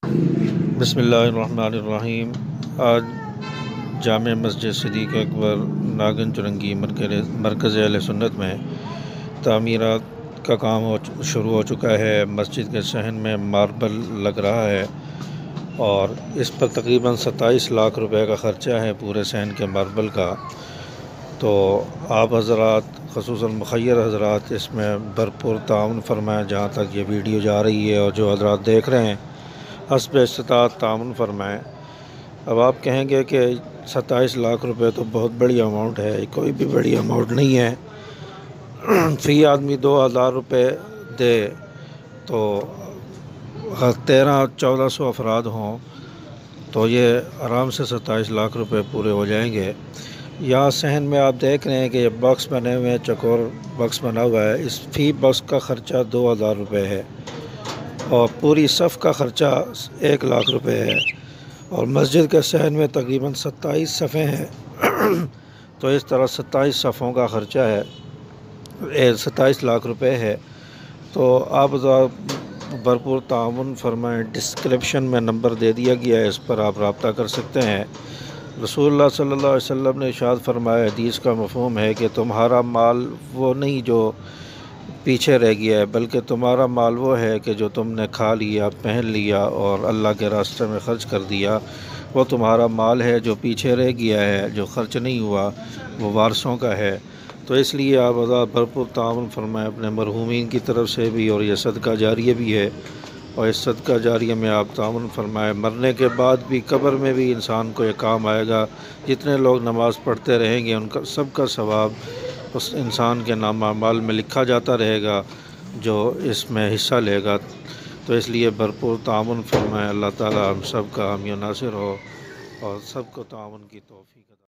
بسم اللہ الرحمن الرحیم۔ آج جامع مسجد صدیق اکبر ناگن چرنگی مرکز اہل سنت میں تعمیرات کا کام شروع ہو چکا ہے۔ مسجد کے صحن میں ماربل لگ رہا ہے اور اس پر تقریباً 27 لاکھ روپے کا خرچہ ہے پورے صحن کے ماربل کا۔ تو آپ حضرات خصوصاً مخیر حضرات اس میں بھرپور تعاون فرمائیں جہاں تک یہ ویڈیو جا رہی ہے، اور جو حضرات دیکھ رہے ہیں حسب استطاعت تعاون فرمائیں۔ اب آپ کہیں گے کہ 27 لاکھ روپے تو بہت بڑی اماؤنٹ ہے، کوئی بھی بڑی اماؤنٹ نہیں ہے۔ فی آدمی 2000 روپے دے تو 1300-1400 افراد ہوں تو یہ آرام سے 27 لاکھ روپے پورے ہو جائیں گے۔ یہاں صحن میں آپ دیکھ رہے ہیں کہ یہ باکس بنے ہوئے ہیں، چکور باکس بنا ہوا ہے، اس فی باکس کا خرچہ 2000 روپے ہے اور پوری صف کا خرچہ 1 لاکھ روپے ہے، اور مسجد کے صحن میں تقریباً 27 صفیں ہیں تو اس طرح 27 صفوں کا خرچہ ہے، 27 لاکھ روپے ہے۔ تو آپ بھرپور تعاون فرمائیں۔ ڈسکرپشن میں نمبر دے دیا گیا ہے، اس پر آپ رابطہ کر سکتے ہیں۔ رسول اللہ صلی اللہ علیہ وسلم نے ارشاد فرمایا، حدیث کا مفہوم ہے کہ تمہارا مال وہ نہیں جو پیچھے رہ گیا ہے، بلکہ تمہارا مال وہ ہے کہ جو تم نے کھا لیا، پہن لیا اور اللہ کے راستے میں خرچ کر دیا، وہ تمہارا مال ہے۔ جو پیچھے رہ گیا ہے، جو خرچ نہیں ہوا، وہ وارثوں کا ہے۔ تو اس لیے آپ بھرپور تعاون فرمائیں اپنے مرحومین کی طرف سے بھی، اور یہ صدقہ جاریہ بھی ہے، اور اس صدقہ جاریہ میں آپ تعاون فرمائیں۔ مرنے کے بعد بھی قبر میں بھی انسان کو یہ کام آئے گا۔ جتنے لوگ نماز پڑھتے رہیں گے ان کا سب کا ثواب اس انسان کے نامہ اعمال میں لکھا جاتا رہے گا جو اس میں حصہ لے گا۔ تو اس لیے بھرپور تعاون فرمائیں۔ اللہ تعالی ہم سب کا حامی و ناصر ہو اور سب کو تعاون کی توفیق عطا